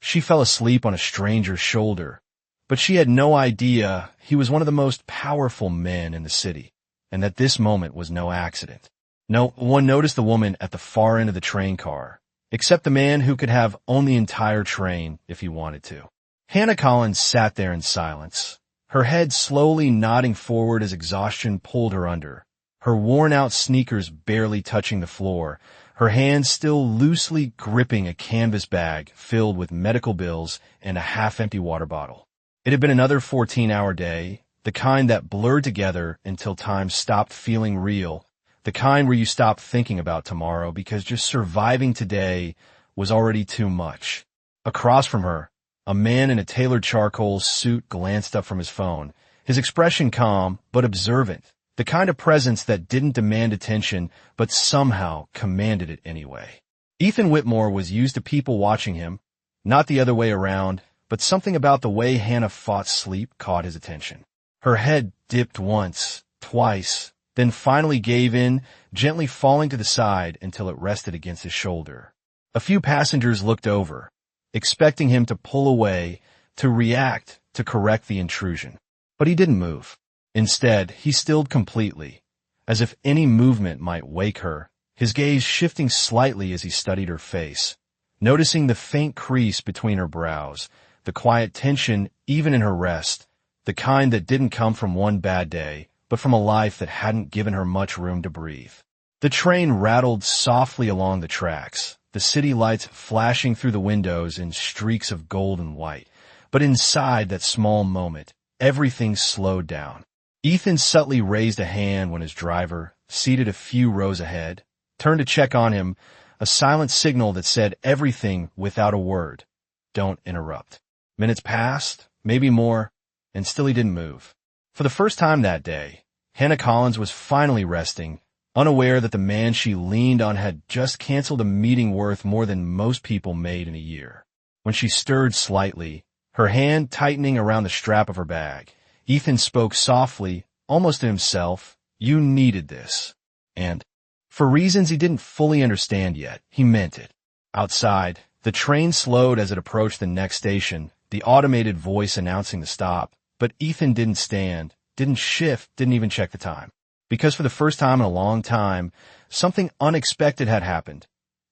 She fell asleep on a stranger's shoulder, but she had no idea he was one of the most powerful men in the city, and that this moment was no accident. No one noticed the woman at the far end of the train car, except the man who could have owned the entire train if he wanted to. Hannah Collins sat there in silence, her head slowly nodding forward as exhaustion pulled her under, her worn-out sneakers barely touching the floor, her hands still loosely gripping a canvas bag filled with medical bills and a half-empty water bottle. It had been another 14-hour day, the kind that blurred together until time stopped feeling real, the kind where you stopped thinking about tomorrow because just surviving today was already too much. Across from her, a man in a tailored charcoal suit glanced up from his phone, his expression calm but observant, the kind of presence that didn't demand attention but somehow commanded it anyway. Ethan Whitmore was used to people watching him, not the other way around, but something about the way Hannah fought sleep caught his attention. Her head dipped once, twice, then finally gave in, gently falling to the side until it rested against his shoulder. A few passengers looked over, expecting him to pull away, to react, to correct the intrusion. But he didn't move. Instead, he stilled completely, as if any movement might wake her, his gaze shifting slightly as he studied her face, noticing the faint crease between her brows, the quiet tension even in her rest, the kind that didn't come from one bad day, but from a life that hadn't given her much room to breathe. The train rattled softly along the tracks, the city lights flashing through the windows in streaks of gold and white. But inside that small moment, everything slowed down. Ethan subtly raised a hand when his driver, seated a few rows ahead, turned to check on him, a silent signal that said everything without a word. Don't interrupt. Minutes passed, maybe more, and still he didn't move. For the first time that day, Hannah Collins was finally resting, unaware that the man she leaned on had just canceled a meeting worth more than most people made in a year. When she stirred slightly, her hand tightening around the strap of her bag, Ethan spoke softly, almost to himself, "You needed this." And, for reasons he didn't fully understand yet, he meant it. Outside, the train slowed as it approached the next station, the automated voice announcing the stop, but Ethan didn't stand, didn't shift, didn't even check the time. Because for the first time in a long time, something unexpected had happened,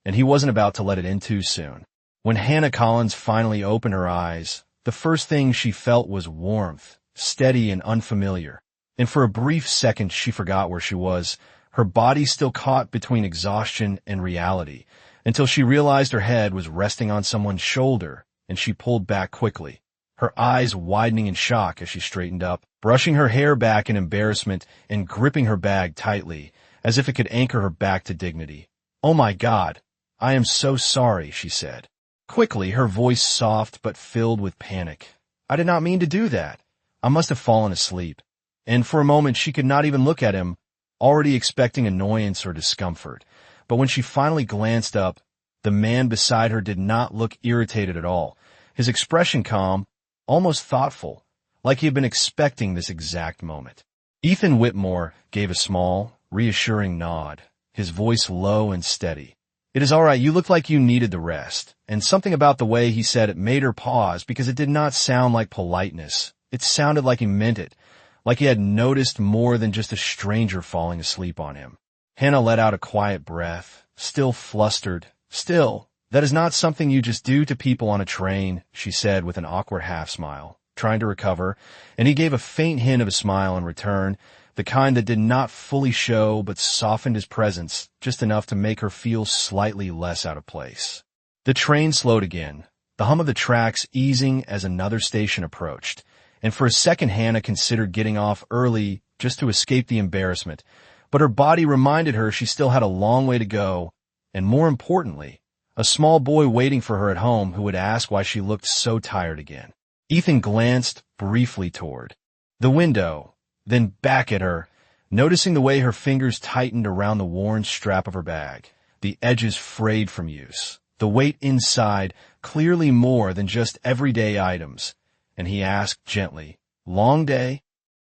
and he wasn't about to let it in too soon. When Hannah Collins finally opened her eyes, the first thing she felt was warmth, steady and unfamiliar. And for a brief second she forgot where she was, her body still caught between exhaustion and reality, until she realized her head was resting on someone's shoulder, and she pulled back quickly, her eyes widening in shock as she straightened up, brushing her hair back in embarrassment and gripping her bag tightly, as if it could anchor her back to dignity. "Oh my God, I am so sorry," she said. Quickly, her voice soft but filled with panic. "I did not mean to do that. I must have fallen asleep." And for a moment she could not even look at him, already expecting annoyance or discomfort. But when she finally glanced up, the man beside her did not look irritated at all, his expression calm, almost thoughtful, like he had been expecting this exact moment. Ethan Whitmore gave a small, reassuring nod, his voice low and steady. "It is all right, you look like you needed the rest." And something about the way he said it made her pause because it did not sound like politeness. It sounded like he meant it, like he had noticed more than just a stranger falling asleep on him. Hannah let out a quiet breath, still flustered. "Still, that is not something you just do to people on a train," she said with an awkward half-smile, trying to recover, and he gave a faint hint of a smile in return, the kind that did not fully show but softened his presence just enough to make her feel slightly less out of place. The train slowed again, the hum of the tracks easing as another station approached, and for a second Hannah considered getting off early just to escape the embarrassment, but her body reminded her she still had a long way to go, and more importantly, a small boy waiting for her at home who would ask why she looked so tired again. Ethan glanced briefly toward the window, then back at her, noticing the way her fingers tightened around the worn strap of her bag, the edges frayed from use, the weight inside clearly more than just everyday items, and he asked gently, "Long day?"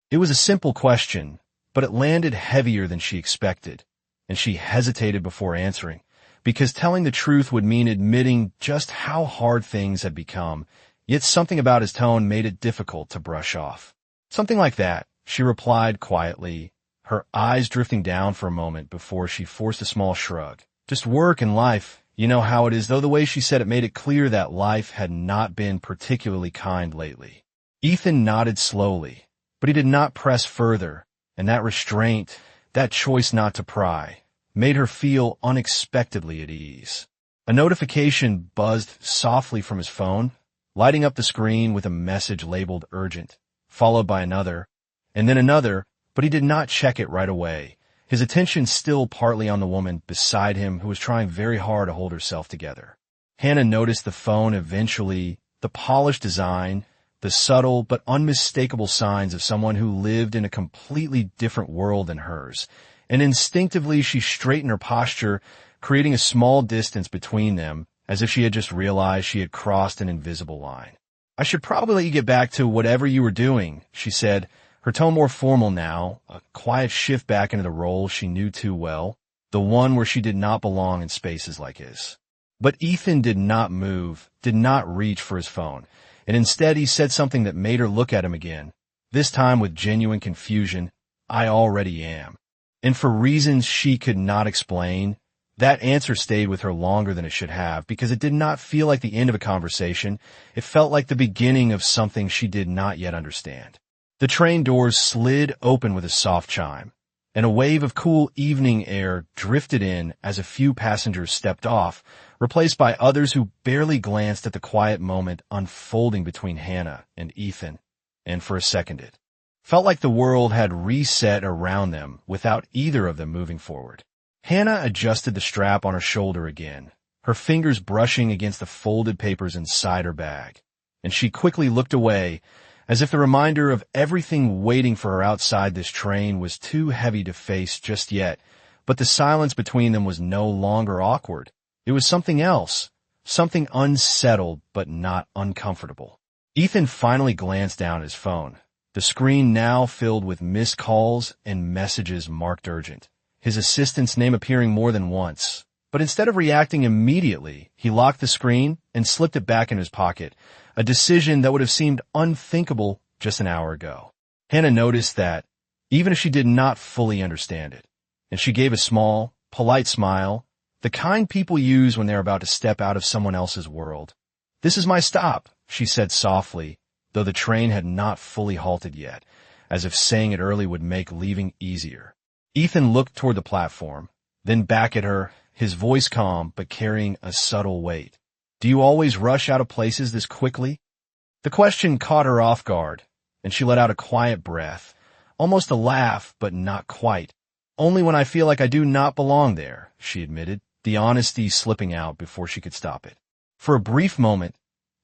It was a simple question, but it landed heavier than she expected, and she hesitated before answering, because telling the truth would mean admitting just how hard things had become, yet something about his tone made it difficult to brush off. Something like that, she replied quietly, her eyes drifting down for a moment before she forced a small shrug. Just work and life. You know how it is, though the way she said it made it clear that life had not been particularly kind lately. Ethan nodded slowly, but he did not press further, and that restraint, that choice not to pry, made her feel unexpectedly at ease. A notification buzzed softly from his phone, lighting up the screen with a message labeled urgent, followed by another, and then another, but he did not check it right away, his attention still partly on the woman beside him who was trying very hard to hold herself together. Hannah noticed the phone eventually, the polished design, the subtle but unmistakable signs of someone who lived in a completely different world than hers, and instinctively she straightened her posture, creating a small distance between them, as if she had just realized she had crossed an invisible line. "I should probably let you get back to whatever you were doing," she said, her tone more formal now, a quiet shift back into the role she knew too well, the one where she did not belong in spaces like his. But Ethan did not move, did not reach for his phone, and instead he said something that made her look at him again, this time with genuine confusion. "I already am." And for reasons she could not explain, that answer stayed with her longer than it should have, because it did not feel like the end of a conversation. It felt like the beginning of something she did not yet understand. The train doors slid open with a soft chime, and a wave of cool evening air drifted in as a few passengers stepped off, replaced by others who barely glanced at the quiet moment unfolding between Hannah and Ethan, and for a second it felt like the world had reset around them without either of them moving forward. Hannah adjusted the strap on her shoulder again, her fingers brushing against the folded papers inside her bag, and she quickly looked away, as if the reminder of everything waiting for her outside this train was too heavy to face just yet. But the silence between them was no longer awkward. It was something else, something unsettled but not uncomfortable. Ethan finally glanced down at his phone, the screen now filled with missed calls and messages marked urgent, his assistant's name appearing more than once. But instead of reacting immediately, he locked the screen and slipped it back in his pocket, a decision that would have seemed unthinkable just an hour ago. Hannah noticed that, even if she did not fully understand it, and she gave a small, polite smile, the kind people use when they're about to step out of someone else's world. "This is my stop," she said softly, though the train had not fully halted yet, as if saying it early would make leaving easier. Ethan looked toward the platform, then back at her, his voice calm but carrying a subtle weight. "Do you always rush out of places this quickly?" The question caught her off guard, and she let out a quiet breath, almost a laugh, but not quite. "Only when I feel like I do not belong there," she admitted, the honesty slipping out before she could stop it. For a brief moment,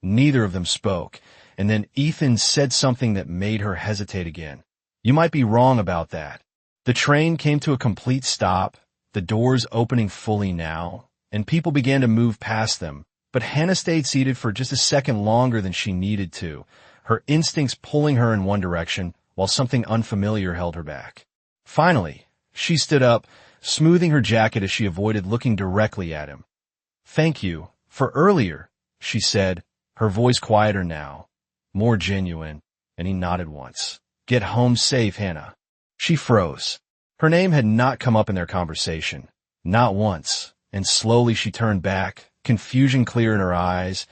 neither of them spoke, and then Ethan said something that made her hesitate again. "You might be wrong about that." The train came to a complete stop, the doors opening fully now, and people began to move past them. But Hannah stayed seated for just a second longer than she needed to, her instincts pulling her in one direction while something unfamiliar held her back. Finally, she stood up, smoothing her jacket as she avoided looking directly at him. "Thank you for earlier," she said, her voice quieter now, more genuine, and he nodded once. "Get home safe, Hannah." She froze. Her name had not come up in their conversation, not once, and slowly she turned back, confusion clear in her eyes.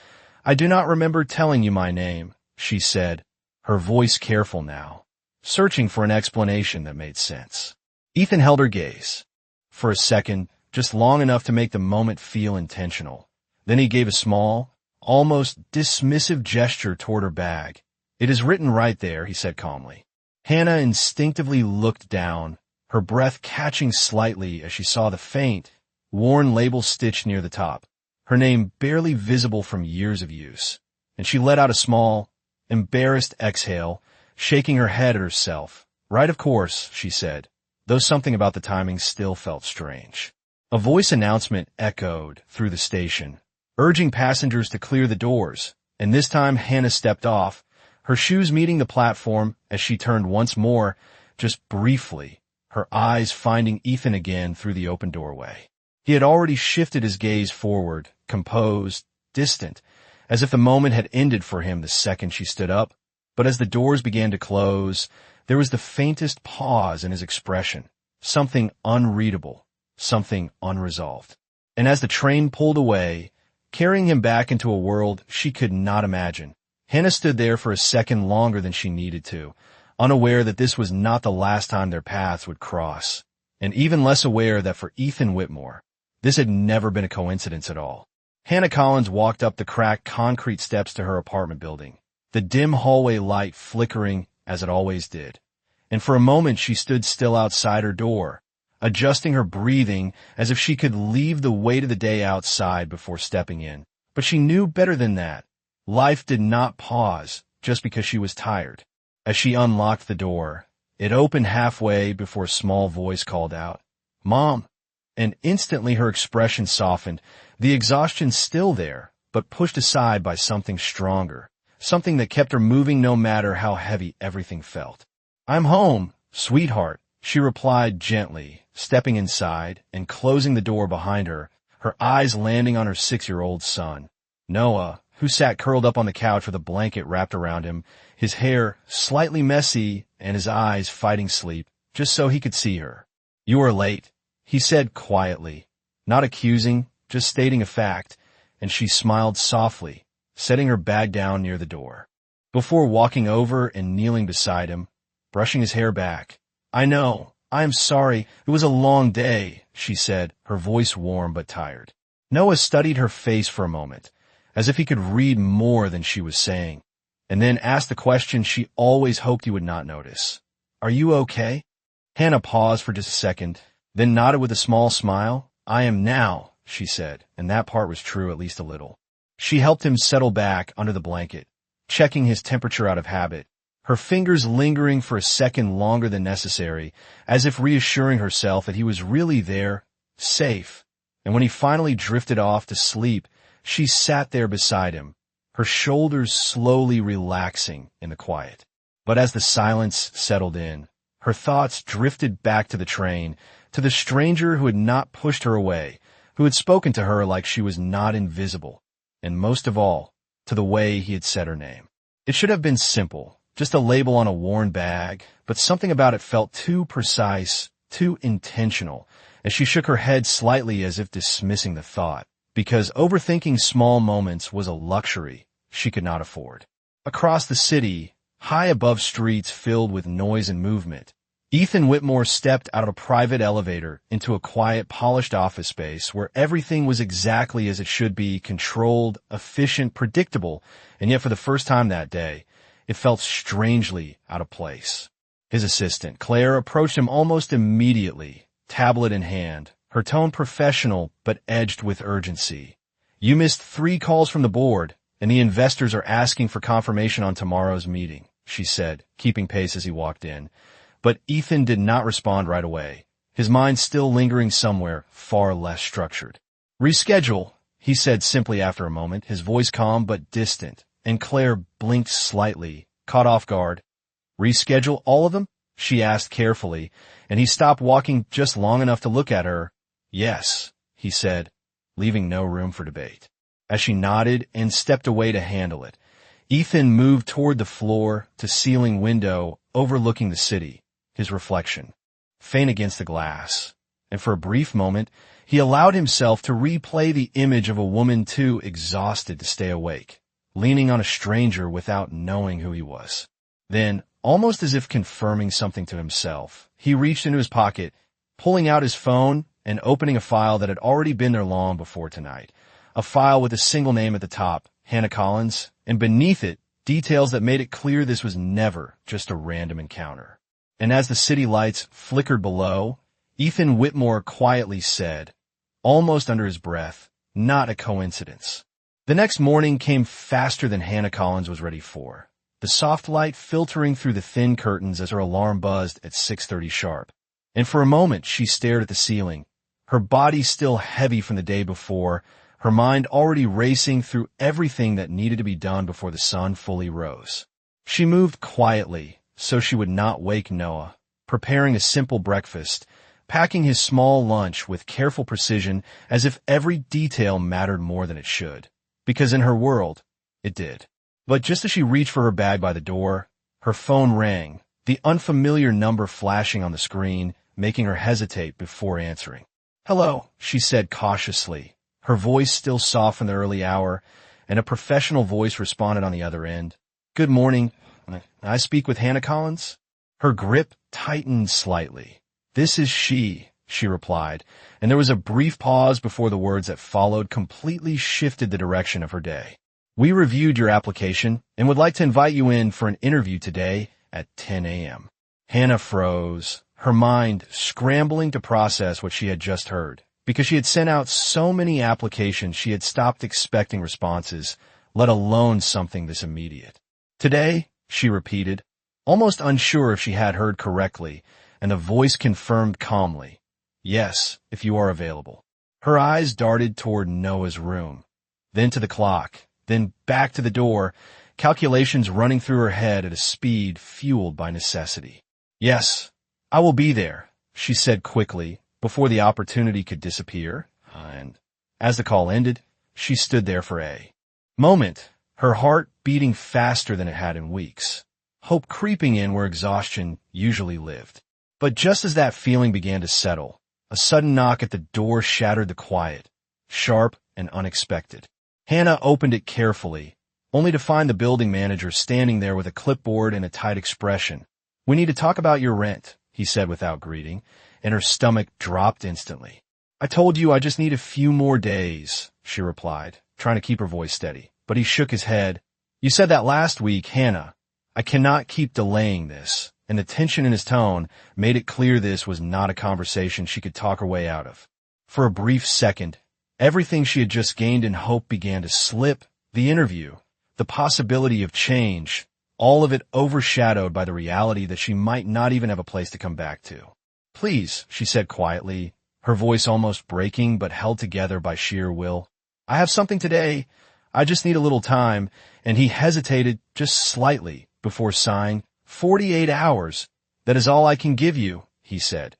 "I do not remember telling you my name," she said, her voice careful now, searching for an explanation that made sense. Ethan held her gaze. For a second, just long enough to make the moment feel intentional. Then he gave a small, almost dismissive gesture toward her bag. "It is written right there," he said calmly. Hannah instinctively looked down, her breath catching slightly as she saw the faint, worn label stitched near the top, her name barely visible from years of use, and she let out a small, embarrassed exhale, shaking her head at herself. "Right, of course," she said, though something about the timing still felt strange. A voice announcement echoed through the station, urging passengers to clear the doors, and this time Hannah stepped off, her shoes meeting the platform as she turned once more, just briefly, her eyes finding Ethan again through the open doorway. He had already shifted his gaze forward, composed, distant, as if the moment had ended for him the second she stood up. But as the doors began to close, there was the faintest pause in his expression, something unreadable, something unresolved. And as the train pulled away, carrying him back into a world she could not imagine, Hannah stood there for a second longer than she needed to, unaware that this was not the last time their paths would cross, and even less aware that for Ethan Whitmore, this had never been a coincidence at all. Hannah Collins walked up the cracked concrete steps to her apartment building, the dim hallway light flickering as it always did. And for a moment she stood still outside her door, adjusting her breathing as if she could leave the weight of the day outside before stepping in. But she knew better than that. Life did not pause just because she was tired. As she unlocked the door, it opened halfway before a small voice called out, "Mom!" And instantly her expression softened, the exhaustion still there, but pushed aside by something stronger, something that kept her moving no matter how heavy everything felt. "I'm home, sweetheart," she replied gently, stepping inside and closing the door behind her, her eyes landing on her 6-year-old son, Noah, who sat curled up on the couch with a blanket wrapped around him, his hair slightly messy and his eyes fighting sleep, just so he could see her. "You are late," he said quietly, not accusing, just stating a fact, and she smiled softly, setting her bag down near the door. Before walking over and kneeling beside him, brushing his hair back, "I know, I am sorry, it was a long day," she said, her voice warm but tired. Noah studied her face for a moment, as if he could read more than she was saying, and then asked the question she always hoped he would not notice. "Are you okay?" Hannah paused for just a second, then nodded with a small smile. "I am now," she said, and that part was true at least a little. She helped him settle back under the blanket, checking his temperature out of habit, her fingers lingering for a second longer than necessary, as if reassuring herself that he was really there, safe. And when he finally drifted off to sleep, she sat there beside him, her shoulders slowly relaxing in the quiet. But as the silence settled in, her thoughts drifted back to the train, to the stranger who had not pushed her away, who had spoken to her like she was not invisible, and most of all, to the way he had said her name. It should have been simple, just a label on a worn bag, but something about it felt too precise, too intentional, as she shook her head slightly as if dismissing the thought, because overthinking small moments was a luxury she could not afford. Across the city, high above streets filled with noise and movement, Ethan Whitmore stepped out of a private elevator into a quiet, polished office space where everything was exactly as it should be, controlled, efficient, predictable, and yet for the first time that day, it felt strangely out of place. His assistant, Claire, approached him almost immediately, tablet in hand, her tone professional but edged with urgency. "You missed 3 calls from the board, and the investors are asking for confirmation on tomorrow's meeting," she said, keeping pace as he walked in. But Ethan did not respond right away, his mind still lingering somewhere far less structured. "Reschedule," he said simply after a moment, his voice calm but distant, and Claire blinked slightly, caught off guard. "Reschedule all of them?" she asked carefully, and he stopped walking just long enough to look at her. "Yes," he said, leaving no room for debate. As she nodded and stepped away to handle it, Ethan moved toward the floor-to-ceiling window overlooking the city, his reflection, faint against the glass, and for a brief moment, he allowed himself to replay the image of a woman too exhausted to stay awake, leaning on a stranger without knowing who he was. Then, almost as if confirming something to himself, he reached into his pocket, pulling out his phone and opening a file that had already been there long before tonight, a file with a single name at the top, Hannah Collins, and beneath it, details that made it clear this was never just a random encounter. And as the city lights flickered below, Ethan Whitmore quietly said, almost under his breath, "Not a coincidence." The next morning came faster than Hannah Collins was ready for, the soft light filtering through the thin curtains as her alarm buzzed at 6:30 sharp. And for a moment she stared at the ceiling, her body still heavy from the day before, her mind already racing through everything that needed to be done before the sun fully rose. She moved quietly, so she would not wake Noah, preparing a simple breakfast, packing his small lunch with careful precision as if every detail mattered more than it should. Because in her world, it did. But just as she reached for her bag by the door, her phone rang, the unfamiliar number flashing on the screen, making her hesitate before answering. "Hello," she said cautiously, her voice still soft from the early hour, and a professional voice responded on the other end. "Good morning. I speak with Hannah Collins?" Her grip tightened slightly. "This is she," she replied, and there was a brief pause before the words that followed completely shifted the direction of her day. "We reviewed your application and would like to invite you in for an interview today at 10 a.m. Hannah froze, her mind scrambling to process what she had just heard. Because she had sent out so many applications, she had stopped expecting responses, let alone something this immediate. "Today," she repeated, almost unsure if she had heard correctly, and the voice confirmed calmly, "Yes, if you are available." Her eyes darted toward Noah's room, then to the clock, then back to the door, calculations running through her head at a speed fueled by necessity. "Yes, I will be there," she said quickly, before the opportunity could disappear, and as the call ended, she stood there for a moment, her heart beating faster than it had in weeks, hope creeping in where exhaustion usually lived. But just as that feeling began to settle, a sudden knock at the door shattered the quiet, sharp and unexpected. Hannah opened it carefully, only to find the building manager standing there with a clipboard and a tight expression. "We need to talk about your rent," he said without greeting, and her stomach dropped instantly. "I told you I just need a few more days," she replied, trying to keep her voice steady. But he shook his head. "You said that last week, Hannah. I cannot keep delaying this," and the tension in his tone made it clear this was not a conversation she could talk her way out of. For a brief second, everything she had just gained in hope began to slip, the interview, the possibility of change, all of it overshadowed by the reality that she might not even have a place to come back to. "Please," she said quietly, her voice almost breaking but held together by sheer will. "I have something today. I just need a little time," and he hesitated just slightly before sighing. 48 hours. "That is all I can give you," he said,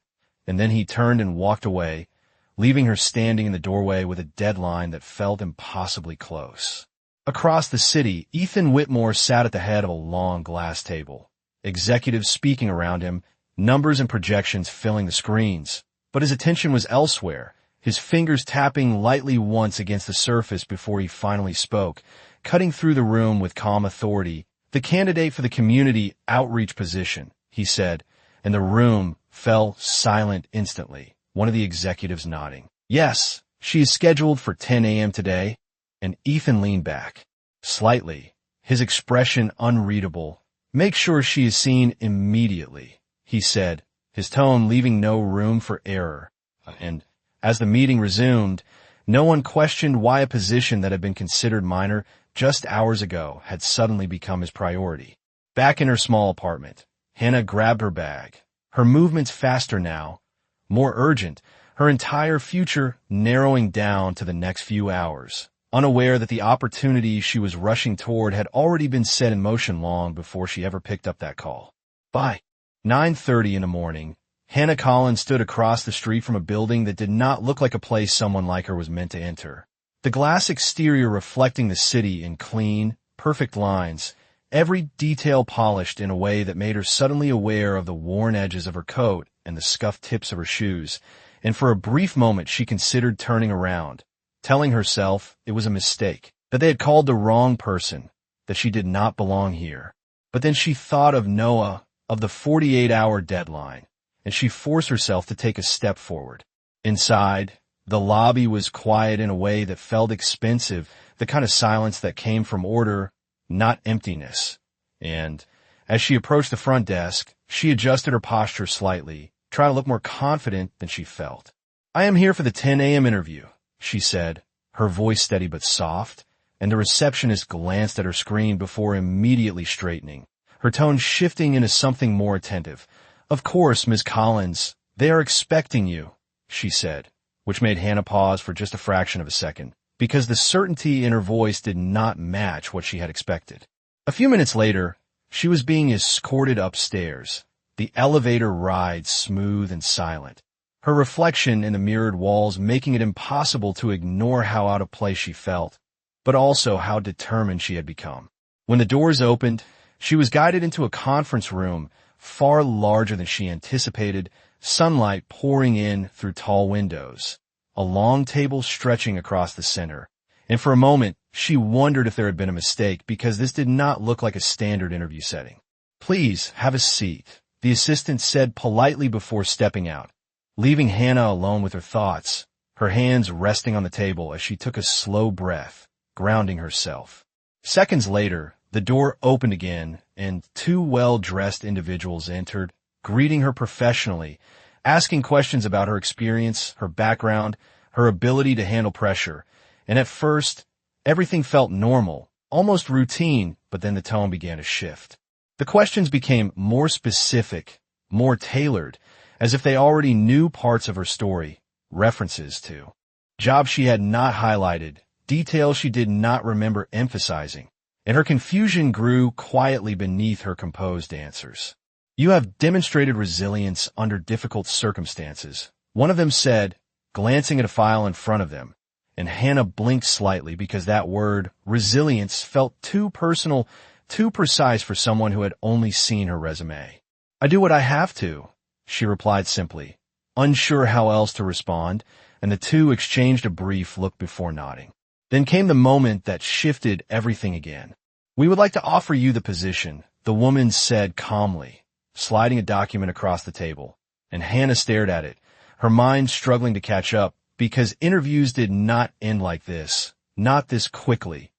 and then he turned and walked away, leaving her standing in the doorway with a deadline that felt impossibly close. Across the city, Ethan Whitmore sat at the head of a long glass table, executives speaking around him, numbers and projections filling the screens. But his attention was elsewhere, his fingers tapping lightly once against the surface before he finally spoke, cutting through the room with calm authority. "The candidate for the community outreach position," he said, and the room fell silent instantly, one of the executives nodding. "Yes, she is scheduled for 10 a.m. today," and Ethan leaned back, slightly, his expression unreadable. "Make sure she is seen immediately," he said, his tone leaving no room for error. And as the meeting resumed, no one questioned why a position that had been considered minor just hours ago had suddenly become his priority. Back in her small apartment, Hannah grabbed her bag, her movements faster now, more urgent, her entire future narrowing down to the next few hours, unaware that the opportunity she was rushing toward had already been set in motion long before she ever picked up that call. By 9:30 in the morning, Hannah Collins stood across the street from a building that did not look like a place someone like her was meant to enter. The glass exterior reflecting the city in clean, perfect lines, every detail polished in a way that made her suddenly aware of the worn edges of her coat and the scuffed tips of her shoes, and for a brief moment she considered turning around, telling herself it was a mistake, that they had called the wrong person, that she did not belong here. But then she thought of Noah, of the 48-hour deadline, and she forced herself to take a step forward. Inside, the lobby was quiet in a way that felt expensive, the kind of silence that came from order, not emptiness. And as she approached the front desk, she adjusted her posture slightly, trying to look more confident than she felt. "I am here for the 10 a.m. interview," she said, her voice steady but soft, and the receptionist glanced at her screen before immediately straightening, her tone shifting into something more attentive. "Of course, Ms. Collins, they are expecting you," she said, which made Hannah pause for just a fraction of a second, because the certainty in her voice did not match what she had expected. A few minutes later, she was being escorted upstairs, the elevator ride smooth and silent, her reflection in the mirrored walls making it impossible to ignore how out of place she felt, but also how determined she had become. When the doors opened, she was guided into a conference room far larger than she anticipated, sunlight pouring in through tall windows, a long table stretching across the center. And for a moment, she wondered if there had been a mistake because this did not look like a standard interview setting. "Please, have a seat," the assistant said politely before stepping out, leaving Hannah alone with her thoughts, her hands resting on the table as she took a slow breath, grounding herself. Seconds later, the door opened again, and two well-dressed individuals entered, greeting her professionally, asking questions about her experience, her background, her ability to handle pressure. And at first, everything felt normal, almost routine, but then the tone began to shift. The questions became more specific, more tailored, as if they already knew parts of her story, references to jobs she had not highlighted, details she did not remember emphasizing, and her confusion grew quietly beneath her composed answers. "You have demonstrated resilience under difficult circumstances," one of them said, glancing at a file in front of them, and Hannah blinked slightly because that word, resilience, felt too personal, too precise for someone who had only seen her resume. "I do what I have to," she replied simply, unsure how else to respond, and the two exchanged a brief look before nodding. Then came the moment that shifted everything again. "We would like to offer you the position," the woman said calmly, sliding a document across the table, and Hannah stared at it, her mind struggling to catch up, because interviews did not end like this, not this quickly,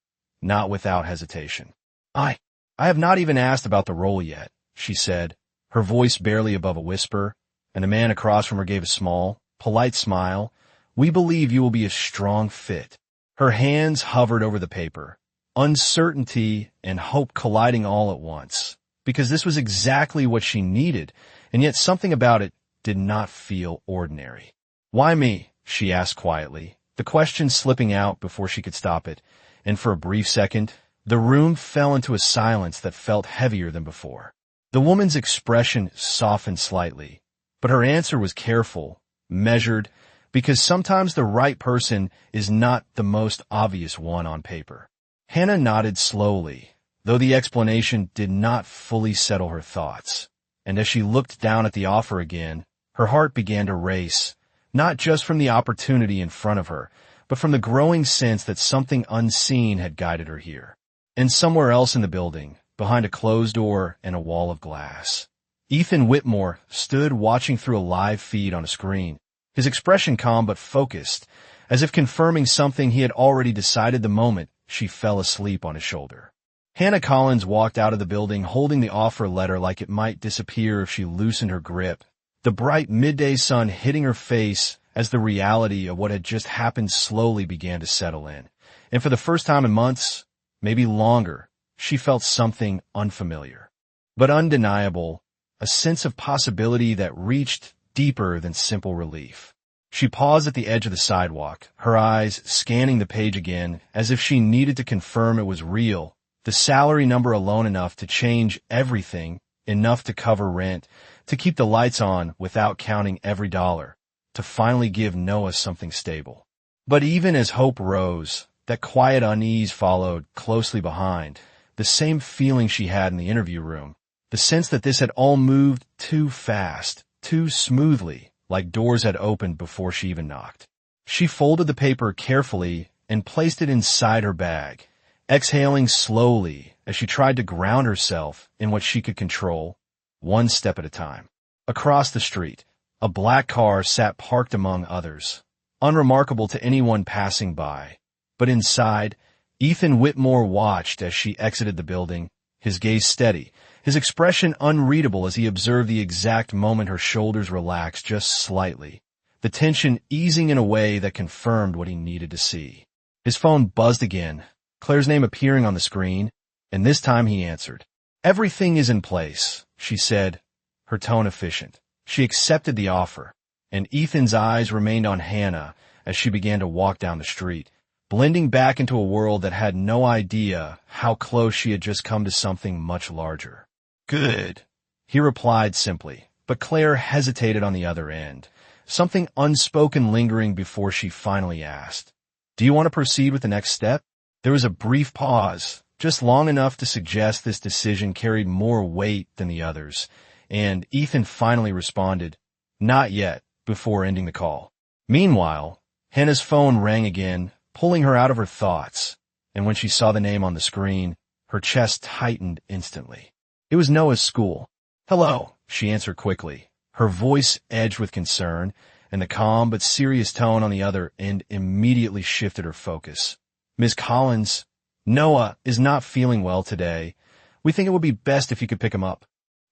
not without hesitation. I have not even asked about the role yet," she said, her voice barely above a whisper, and the man across from her gave a small, polite smile. "We believe you will be a strong fit." Her hands hovered over the paper, uncertainty and hope colliding all at once, because this was exactly what she needed, and yet something about it did not feel ordinary. "Why me?" she asked quietly, the question slipping out before she could stop it, and for a brief second, the room fell into a silence that felt heavier than before. The woman's expression softened slightly, but her answer was careful, measured, because sometimes the right person is not the most obvious one on paper. Hannah nodded slowly, though the explanation did not fully settle her thoughts, and as she looked down at the offer again, her heart began to race, not just from the opportunity in front of her, but from the growing sense that something unseen had guided her here. And somewhere else in the building, behind a closed door and a wall of glass, Ethan Whitmore stood watching through a live feed on a screen, his expression calm but focused, as if confirming something he had already decided the moment she fell asleep on his shoulder. Hannah Collins walked out of the building holding the offer letter like it might disappear if she loosened her grip, the bright midday sun hitting her face as the reality of what had just happened slowly began to settle in. And for the first time in months, maybe longer, she felt something unfamiliar, but undeniable, a sense of possibility that reached deeper than simple relief. She paused at the edge of the sidewalk, her eyes scanning the page again as if she needed to confirm it was real, the salary number alone enough to change everything, enough to cover rent, to keep the lights on without counting every dollar, to finally give Noah something stable. But even as hope rose, that quiet unease followed closely behind, the same feeling she had in the interview room, the sense that this had all moved too fast, too smoothly, like doors had opened before she even knocked. She folded the paper carefully and placed it inside her bag, exhaling slowly as she tried to ground herself in what she could control, one step at a time. Across the street, a black car sat parked among others, unremarkable to anyone passing by. But inside, Ethan Whitmore watched as she exited the building, his gaze steady, his expression unreadable as he observed the exact moment her shoulders relaxed just slightly, the tension easing in a way that confirmed what he needed to see. His phone buzzed again, Claire's name appearing on the screen, and this time he answered. "Everything is in place," she said, her tone efficient. She accepted the offer, and Ethan's eyes remained on Hannah as she began to walk down the street, blending back into a world that had no idea how close she had just come to something much larger. "Good," he replied simply, but Claire hesitated on the other end, something unspoken lingering before she finally asked, "Do you want to proceed with the next step?" There was a brief pause, just long enough to suggest this decision carried more weight than the others, and Ethan finally responded, "Not yet," before ending the call. Meanwhile, Hannah's phone rang again, pulling her out of her thoughts, and when she saw the name on the screen, her chest tightened instantly. It was Noah's school. "Hello," she answered quickly, her voice edged with concern, and the calm but serious tone on the other end immediately shifted her focus. "Ms. Collins, Noah is not feeling well today. We think it would be best if you could pick him up."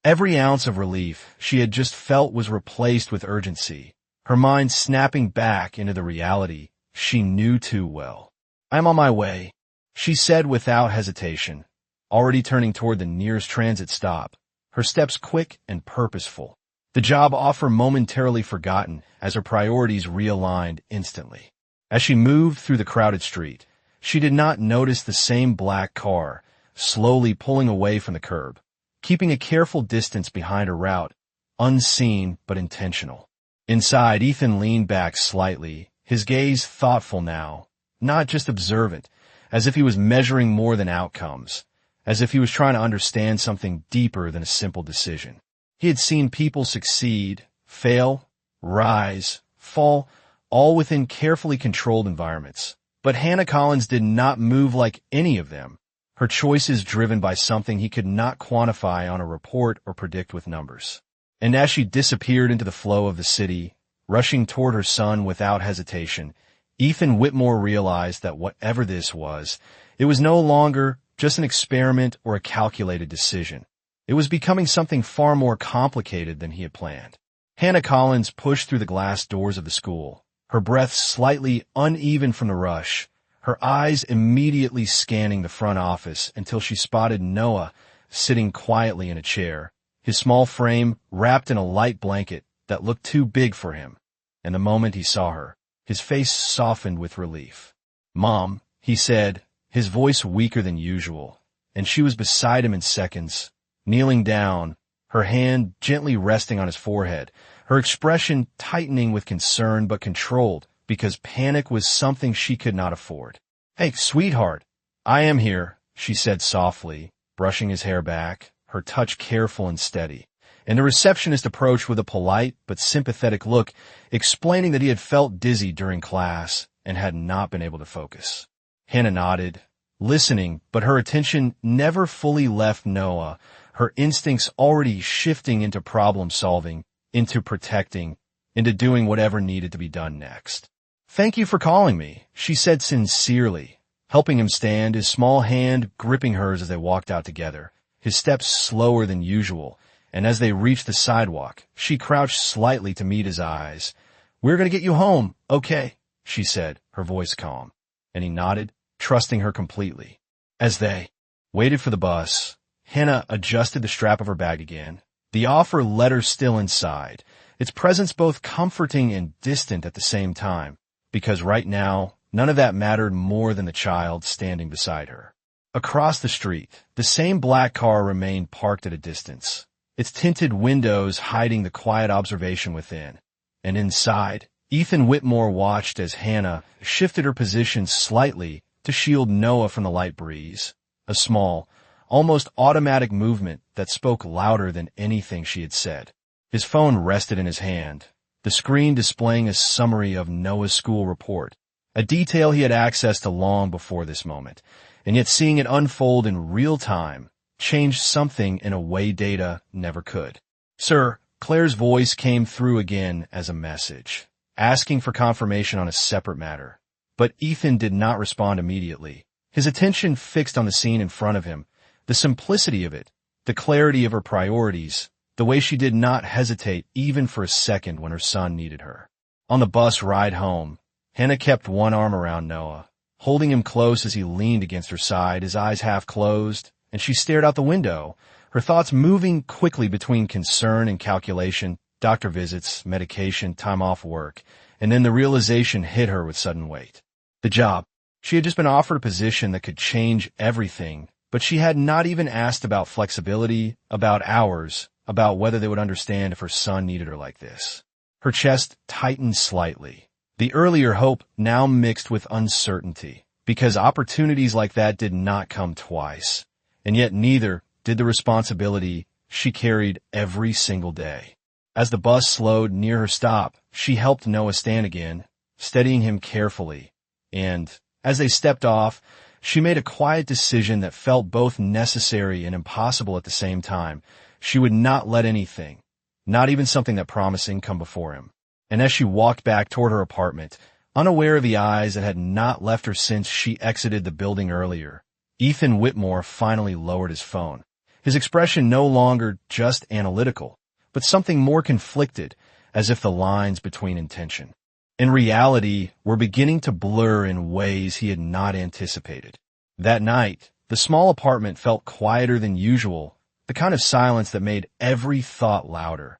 Every ounce of relief she had just felt was replaced with urgency, her mind snapping back into the reality she knew too well. "I'm on my way," she said without hesitation, already turning toward the nearest transit stop, her steps quick and purposeful, the job offer momentarily forgotten as her priorities realigned instantly. As she moved through the crowded street, she did not notice the same black car, slowly pulling away from the curb, keeping a careful distance behind her route, unseen but intentional. Inside, Ethan leaned back slightly, his gaze thoughtful now, not just observant, as if he was measuring more than outcomes, as if he was trying to understand something deeper than a simple decision. He had seen people succeed, fail, rise, fall, all within carefully controlled environments. But Hannah Collins did not move like any of them, her choices driven by something he could not quantify on a report or predict with numbers. And as she disappeared into the flow of the city, rushing toward her son without hesitation, Ethan Whitmore realized that whatever this was, it was no longer just an experiment or a calculated decision. It was becoming something far more complicated than he had planned. Hannah Collins pushed through the glass doors of the school, her breath slightly uneven from the rush, her eyes immediately scanning the front office until she spotted Noah sitting quietly in a chair, his small frame wrapped in a light blanket that looked too big for him. And the moment he saw her, his face softened with relief. "Mom," he said, his voice weaker than usual, and she was beside him in seconds, kneeling down, her hand gently resting on his forehead, her expression tightening with concern but controlled because panic was something she could not afford. "Hey, sweetheart, I am here," she said softly, brushing his hair back, her touch careful and steady. And the receptionist approached with a polite but sympathetic look, explaining that he had felt dizzy during class and had not been able to focus. Hannah nodded, listening, but her attention never fully left Noah, her instincts already shifting into problem-solving, into protecting, into doing whatever needed to be done next. "Thank you for calling me," she said sincerely, helping him stand, his small hand gripping hers as they walked out together, his steps slower than usual, and as they reached the sidewalk, she crouched slightly to meet his eyes. "We're going to get you home, okay?" she said, her voice calm. And he nodded, trusting her completely. As they waited for the bus, Hannah adjusted the strap of her bag again, the offer letter still inside, its presence both comforting and distant at the same time, because right now, none of that mattered more than the child standing beside her. Across the street, the same black car remained parked at a distance, its tinted windows hiding the quiet observation within. And inside, Ethan Whitmore watched as Hannah shifted her position slightly to shield Noah from the light breeze, a small, almost automatic movement that spoke louder than anything she had said. His phone rested in his hand, the screen displaying a summary of Noah's school report, a detail he had access to long before this moment, and yet seeing it unfold in real time changed something in a way data never could. "Sir," Claire's voice came through again as a message, asking for confirmation on a separate matter. But Ethan did not respond immediately, his attention fixed on the scene in front of him, the simplicity of it, the clarity of her priorities, the way she did not hesitate even for a second when her son needed her. On the bus ride home, Hannah kept one arm around Noah, holding him close as he leaned against her side, his eyes half closed, and she stared out the window, her thoughts moving quickly between concern and calculation, doctor visits, medication, time off work, and then the realization hit her with sudden weight. The job. She had just been offered a position that could change everything, but she had not even asked about flexibility, about hours, about whether they would understand if her son needed her like this. Her chest tightened slightly. The earlier hope now mixed with uncertainty, because opportunities like that did not come twice, and yet neither did the responsibility she carried every single day. As the bus slowed near her stop, she helped Noah stand again, steadying him carefully, and as they stepped off, she made a quiet decision that felt both necessary and impossible at the same time. She would not let anything, not even something that promising, come before him. And as she walked back toward her apartment, unaware of the eyes that had not left her since she exited the building earlier, Ethan Whitmore finally lowered his phone. His expression no longer just analytical, but something more conflicted, as if the lines between intention and reality were beginning to blur in ways he had not anticipated. That night, the small apartment felt quieter than usual, the kind of silence that made every thought louder.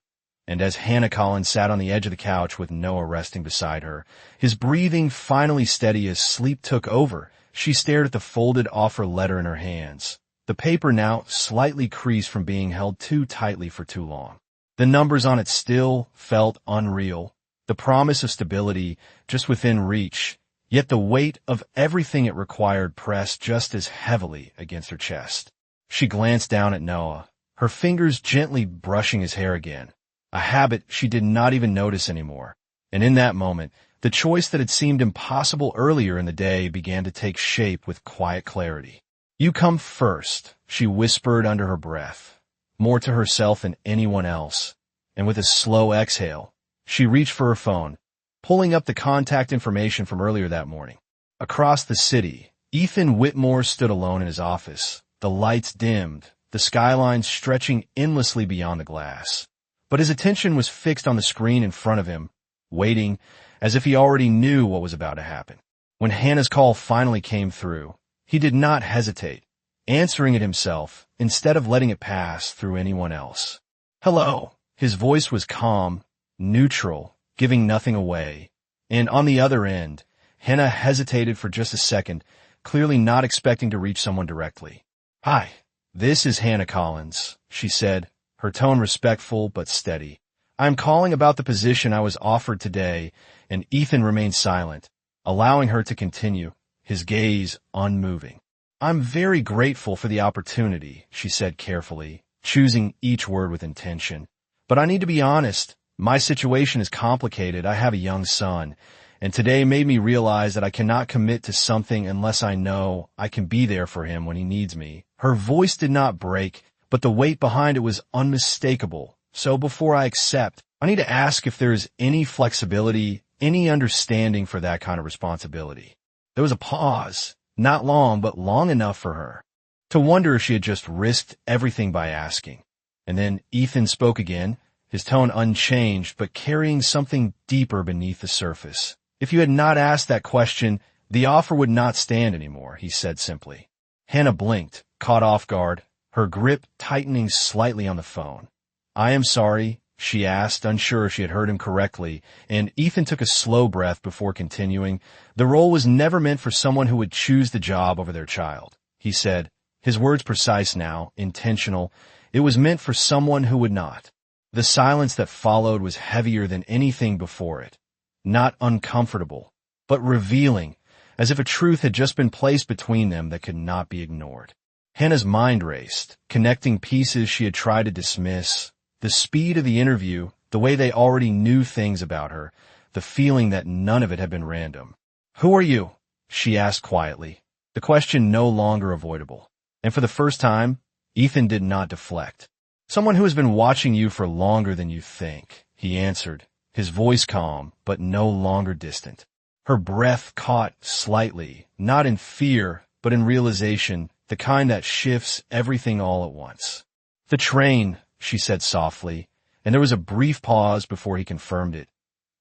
And as Hannah Collins sat on the edge of the couch with Noah resting beside her, his breathing finally steady as sleep took over, she stared at the folded offer letter in her hands, the paper now slightly creased from being held too tightly for too long. The numbers on it still felt unreal, the promise of stability just within reach, yet the weight of everything it required pressed just as heavily against her chest. She glanced down at Noah, her fingers gently brushing his hair again, a habit she did not even notice anymore. And in that moment, the choice that had seemed impossible earlier in the day began to take shape with quiet clarity. "You come first," she whispered under her breath, more to herself than anyone else. And with a slow exhale, she reached for her phone, pulling up the contact information from earlier that morning. Across the city, Ethan Whitmore stood alone in his office, the lights dimmed, the skyline stretching endlessly beyond the glass. But his attention was fixed on the screen in front of him, waiting as if he already knew what was about to happen. When Hannah's call finally came through, he did not hesitate, answering it himself instead of letting it pass through anyone else. "Hello." His voice was calm, neutral, giving nothing away. And on the other end, Hannah hesitated for just a second, clearly not expecting to reach someone directly. "Hi, this is Hannah Collins," she said, her tone respectful but steady. "I'm calling about the position I was offered today," and Ethan remained silent, allowing her to continue, his gaze unmoving. "I'm very grateful for the opportunity," she said carefully, choosing each word with intention. "But I need to be honest. My situation is complicated. I have a young son, and today made me realize that I cannot commit to something unless I know I can be there for him when he needs me." Her voice did not break, but the weight behind it was unmistakable. "So before I accept, I need to ask if there is any flexibility, any understanding for that kind of responsibility." There was a pause, not long, but long enough for her to wonder if she had just risked everything by asking. And then Ethan spoke again, his tone unchanged, but carrying something deeper beneath the surface. "If you had not asked that question, the offer would not stand anymore," he said simply. Hannah blinked, caught off guard, her grip tightening slightly on the phone. "I am sorry," she asked, unsure if she had heard him correctly, and Ethan took a slow breath before continuing. "The role was never meant for someone who would choose the job over their child," he said, his words precise now, intentional. "It was meant for someone who would not." The silence that followed was heavier than anything before it. Not uncomfortable, but revealing, as if a truth had just been placed between them that could not be ignored. Hannah's mind raced, connecting pieces she had tried to dismiss. The speed of the interview, the way they already knew things about her, the feeling that none of it had been random. "Who are you?" she asked quietly, the question no longer avoidable. And for the first time, Ethan did not deflect. "Someone who has been watching you for longer than you think," he answered, his voice calm, but no longer distant. Her breath caught slightly, not in fear, but in realization, the kind that shifts everything all at once. "The train," she said softly, and there was a brief pause before he confirmed it.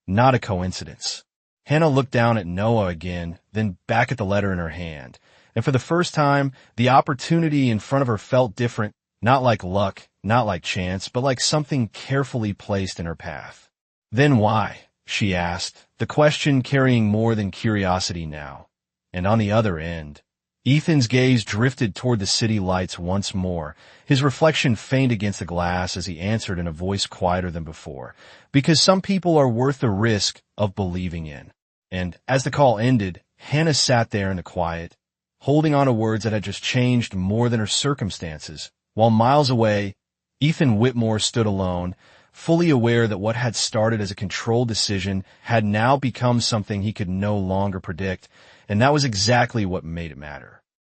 Not a coincidence. Hannah looked down at Noah again, then back at the letter in her hand, and for the first time, the opportunity in front of her felt different, not like luck, not like chance, but like something carefully placed in her path. "Then why?" she asked, the question carrying more than curiosity now. And on the other end, Ethan's gaze drifted toward the city lights once more. His reflection faint against the glass as he answered in a voice quieter than before. Because some people are worth the risk of believing in. And as the call ended, Hannah sat there in the quiet, holding on to words that had just changed more than her circumstances, while miles away, Ethan Whitmore stood alone, fully aware that what had started as a controlled decision had now become something he could no longer predict, and that was exactly what made it matter.